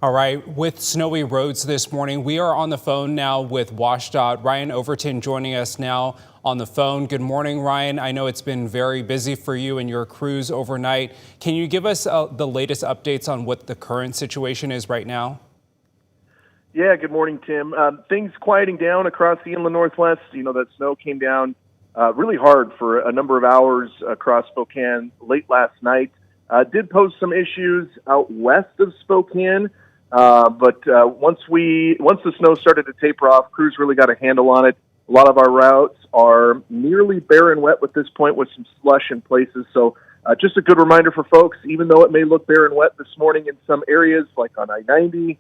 All right, with snowy roads this morning, we are on the phone now with WSDOT. Ryan Overton joining us now on the phone. Good morning, Ryan. I know it's been very busy for you and your crews overnight. Can you give us the latest updates on what the current situation is right now? Yeah, good morning, Tim. Things quieting down across the inland Northwest. You know, that snow came down really hard for a number of hours across Spokane late last night. Did pose some issues out west of Spokane. But once the snow started to taper off, crews really got a handle on it. A lot of our routes are nearly bare and wet at this point with some slush in places. So just a good reminder for folks, even though it may look bare and wet this morning in some areas like on I-90,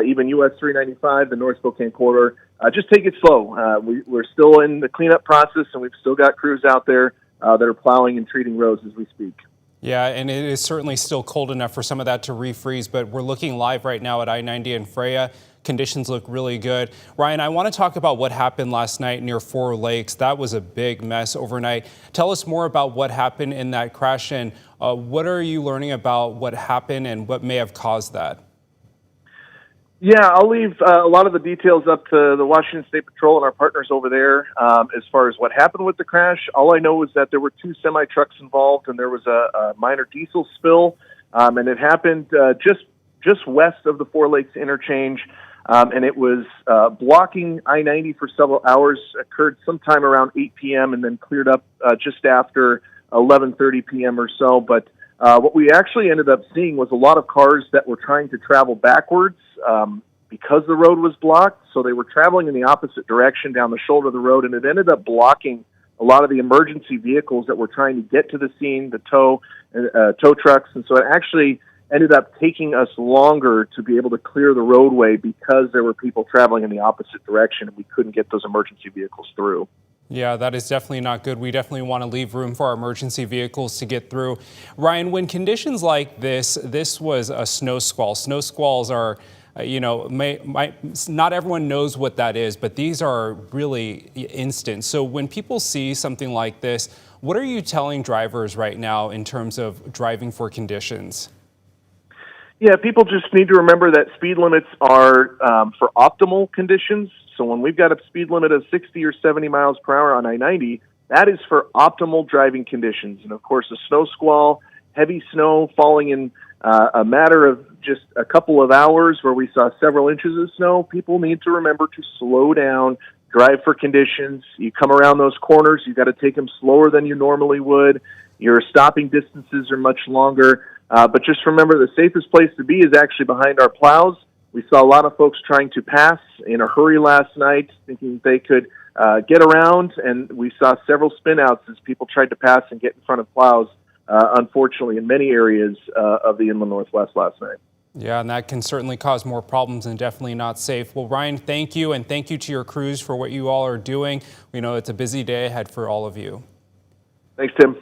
even US 395, the North Spokane corridor, just take it slow. We're still in the cleanup process, and we've still got crews out there that are plowing and treating roads as we speak. Yeah, and it is certainly still cold enough for some of that to refreeze, but we're looking live right now at I-90 and Freya. Conditions look really good. Ryan, I want to talk about what happened last night near Four Lakes. That was a big mess overnight. Tell us more about what happened in that crash, and what are you learning about what happened and what may have caused that? Yeah, I'll leave a lot of the details up to the Washington State Patrol and our partners over there as far as what happened with the crash. All I know is that there were two semi-trucks involved, and there was a minor diesel spill, and it happened just west of the Four Lakes interchange, and it was blocking I-90 for several hours. Occurred sometime around 8 p.m. and then cleared up just after 11:30 p.m. or so. But what we actually ended up seeing was a lot of cars that were trying to travel backwards because the road was blocked. So they were traveling in the opposite direction down the shoulder of the road, and it ended up blocking a lot of the emergency vehicles that were trying to get to the scene, the tow trucks. And so it actually ended up taking us longer to be able to clear the roadway because there were people traveling in the opposite direction, and we couldn't get those emergency vehicles through. Yeah, that is definitely not good. We definitely want to leave room for our emergency vehicles to get through. Ryan, when conditions like this was a snow squall. Snow squalls are, not everyone knows what that is, but these are really instant. So when people see something like this, what are you telling drivers right now in terms of driving for conditions? Yeah, people just need to remember that speed limits are for optimal conditions. So when we've got a speed limit of 60 or 70 miles per hour on I-90, that is for optimal driving conditions. And of course, a snow squall, heavy snow falling in a matter of just a couple of hours where we saw several inches of snow, people need to remember to slow down, drive for conditions. You come around those corners, you've got to take them slower than you normally would. Your stopping distances are much longer. But just remember, the safest place to be is actually behind our plows. We saw a lot of folks trying to pass in a hurry last night, thinking they could get around, and we saw several spin-outs as people tried to pass and get in front of plows, unfortunately, in many areas of the inland Northwest last night. Yeah, and that can certainly cause more problems and definitely not safe. Well, Ryan, thank you, and thank you to your crews for what you all are doing. We know it's a busy day ahead for all of you. Thanks, Tim.